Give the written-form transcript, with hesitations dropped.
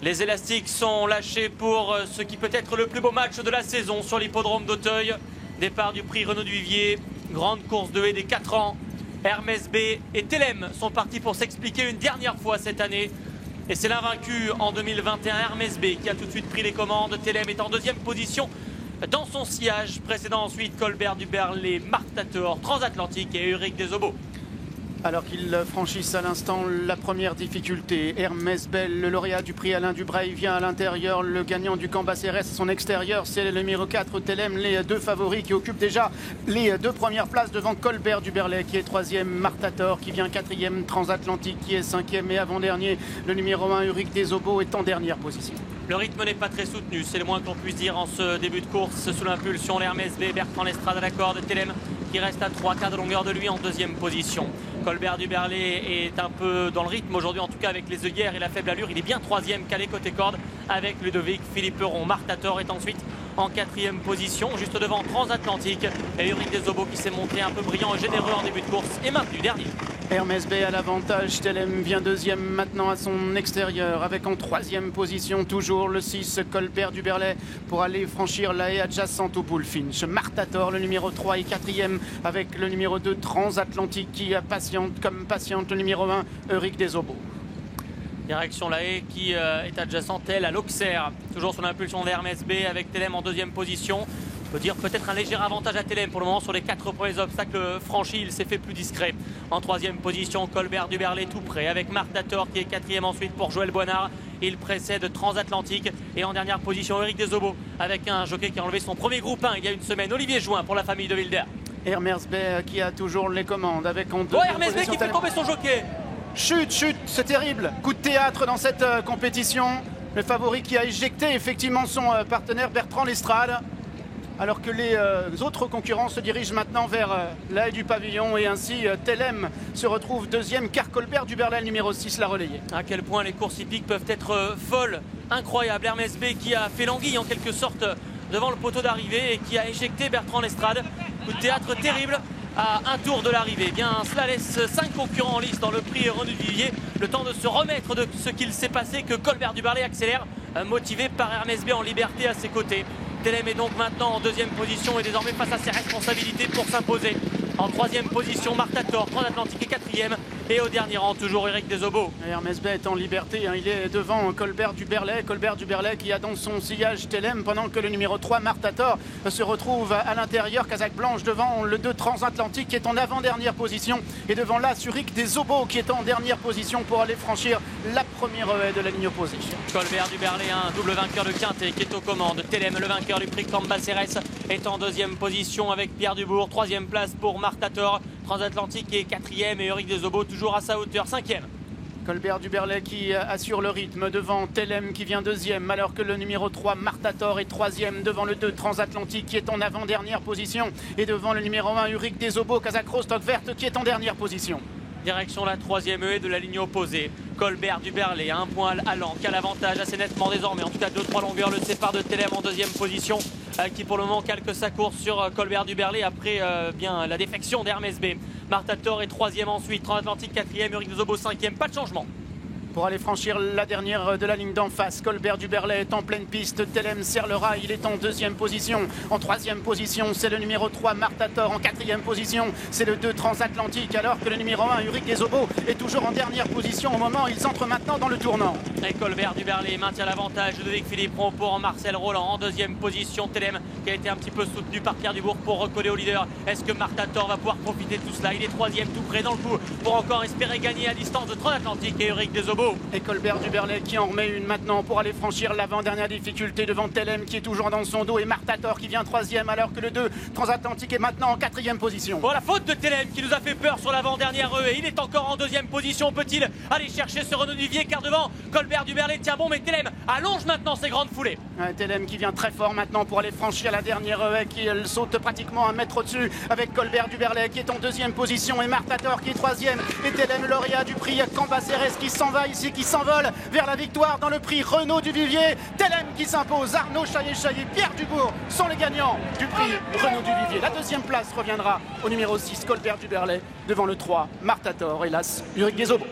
Les élastiques sont lâchés pour ce qui peut être le plus beau match de la saison sur l'hippodrome d'Auteuil. Départ du prix Renaud Duvivier, grande course de haie des 4 ans. Hermès B et Telem sont partis pour s'expliquer une dernière fois cette année. Et c'est l'invaincu en 2021, Hermès B, qui a tout de suite pris les commandes. Telem est en deuxième position dans son sillage. Précédent ensuite Colbert du Berlay, Marc Tator, Transatlantique et Uric Desobo. Alors qu'ils franchissent à l'instant la première difficulté, Hermès Bell, le lauréat du prix Alain Dubrail, vient à l'intérieur. Le gagnant du Cambacérès à son extérieur, c'est le numéro 4, Telem. Les deux favoris qui occupent déjà les deux premières places devant Colbert du Berlay qui est troisième, Martator qui vient quatrième, Transatlantique qui est cinquième et avant-dernier, le numéro 1, Uric Desobo, est en dernière position. Le rythme n'est pas très soutenu, c'est le moins qu'on puisse dire en ce début de course. Sous l'impulsion, l'Hermès B, Bertrand Lestrade à la corde, Telem qui reste à 3 quarts de longueur de lui en deuxième position. Colbert du Berlay est un peu dans le rythme aujourd'hui, en tout cas avec les œillères et la faible allure. Il est bien troisième, calé côté corde avec Ludovic Philippe Peron. Marc Tator est ensuite en quatrième position, juste devant Transatlantique. Et Uric Desobo qui s'est montré un peu brillant et généreux en début de course est maintenu dernier. Hermès B à l'avantage, Telem vient deuxième maintenant à son extérieur avec en troisième position toujours le 6 Colbert du Berlay pour aller franchir la haie adjacente au Bullfinch. Marc Tator, le numéro 3 et quatrième avec le numéro 2 Transatlantique qui patiente comme patiente le numéro 1 Uric Desobo. Direction la haie qui est adjacente elle à l'Auxerre. Toujours sous l'impulsion d'Hermès B avec Telem en deuxième position. On peut dire peut-être un léger avantage à Telem pour le moment sur les 4 premiers obstacles franchis. Il s'est fait plus discret. En troisième position, Colbert du Berlay tout près avec Marc Tator qui est quatrième ensuite pour Joël Boinard. Il précède Transatlantique et en dernière position Uric Desobo avec un jockey qui a enlevé son premier groupe 1 il y a une semaine, Olivier Join pour la famille de Wilder. Hermès B qui a toujours les commandes avec en deux. Oh, Hermès B qui fait tomber son jockey. Chute, c'est terrible. Coup de théâtre dans cette compétition. Le favori qui a éjecté effectivement son partenaire Bertrand Lestrade. Alors que les autres concurrents se dirigent maintenant vers la haie du pavillon et ainsi Telem se retrouve deuxième car Colbert du Berlay numéro 6 l'a relayé. À quel point les courses hippiques peuvent être folles, incroyables. Hermès B qui a fait l'anguille en quelque sorte devant le poteau d'arrivée et qui a éjecté Bertrand Lestrade. Coup de théâtre terrible à un tour de l'arrivée. Bien, cela laisse 5 concurrents en lice dans le prix Renaud Duvivier. Le temps de se remettre de ce qu'il s'est passé, que Colbert du Berlay accélère, motivé par Hermès B en liberté à ses côtés. Telem est donc maintenant en deuxième position et désormais face à ses responsabilités pour s'imposer. En troisième position, Marc Tator, Transatlantique est quatrième. Et au dernier rang, toujours Uric Desobo. Hermès B est en liberté, hein. Il est devant Colbert du Berlay. Colbert du Berlay qui a dans son sillage Telem pendant que le numéro 3, Marc Tator, se retrouve à l'intérieur. Casaque blanche devant le 2 Transatlantique qui est en avant-dernière position. Et devant là, Uric Desobo qui est en dernière position pour aller franchir la première haie de la ligne opposée. Colbert du Berlay, un double vainqueur de Quintet qui est aux commandes. Telem, le vainqueur du prix Cambacérès, est en deuxième position avec Pierre Dubourg. Troisième place pour Marc Tator. Transatlantique est quatrième et Uric Desobo toujours à sa hauteur, cinquième. Colbert du Berlay qui assure le rythme devant Telem qui vient deuxième alors que le numéro 3 Marc Tator est troisième devant le 2 Transatlantique qui est en avant-dernière position et devant le numéro 1 Uric Desobo, Casaque Stock Verte qui est en dernière position. Direction la troisième haie de la ligne opposée. Colbert du Berlay à un point allant, qui a l'avantage assez nettement désormais. En tout cas, 2-3 longueurs le séparent de Telem en deuxième position, qui pour le moment calque sa course sur Colbert du Berlay après bien la défection d'Hermès B. Marc Tator est troisième ensuite, Transatlantique quatrième, Uric Desobo cinquième, pas de changement. Pour aller franchir la dernière de la ligne d'en face, Colbert du Berlay est en pleine piste. Telem serre le rail, il est en deuxième position. En troisième position, c'est le numéro 3, Marc Tator. En quatrième position, c'est le 2 Transatlantique. Alors que le numéro 1, Uric Desobo, est toujours en dernière position au moment où ils entrent maintenant dans le tournant. Et Colbert du Berlay maintient l'avantage. Ludovic Philippe Ron pour Marcel Roland en deuxième position. Telem qui a été un petit peu soutenu par Pierre Dubourg pour recoller au leader. Est-ce que Marc Tator va pouvoir profiter de tout cela? Il est troisième tout près dans le coup pour encore espérer gagner à distance de Transatlantique et Uric Desobo. Et Colbert du Berlay qui en remet une maintenant pour aller franchir l'avant-dernière difficulté devant Telem qui est toujours dans son dos et Marc Tator qui vient troisième alors que le 2 Transatlantique est maintenant en quatrième position. Bon, la faute de Telem qui nous a fait peur sur l'avant-dernière et il est encore en deuxième position. Peut-il aller chercher ce Renaud Duvivier car devant Colbert du Berlay tient bon, mais Telem allonge maintenant ses grandes foulées. Telem qui vient très fort maintenant pour aller franchir la dernière haie qui saute pratiquement un mètre au-dessus avec Colbert du Berlay qui est en deuxième position et Marc Tator qui est troisième et Telem lauréat du prix Cambacérès qui s'en va ici, qui s'envole vers la victoire dans le prix Renaud Duvivier. Telem qui s'impose, Arnaud Chaillet-Chaillet, Pierre Dubourg sont les gagnants du prix Renaud Duvivier. La deuxième place reviendra au numéro 6 Colbert du Berlay devant le 3 Marc Tator, hélas Uric Desobo.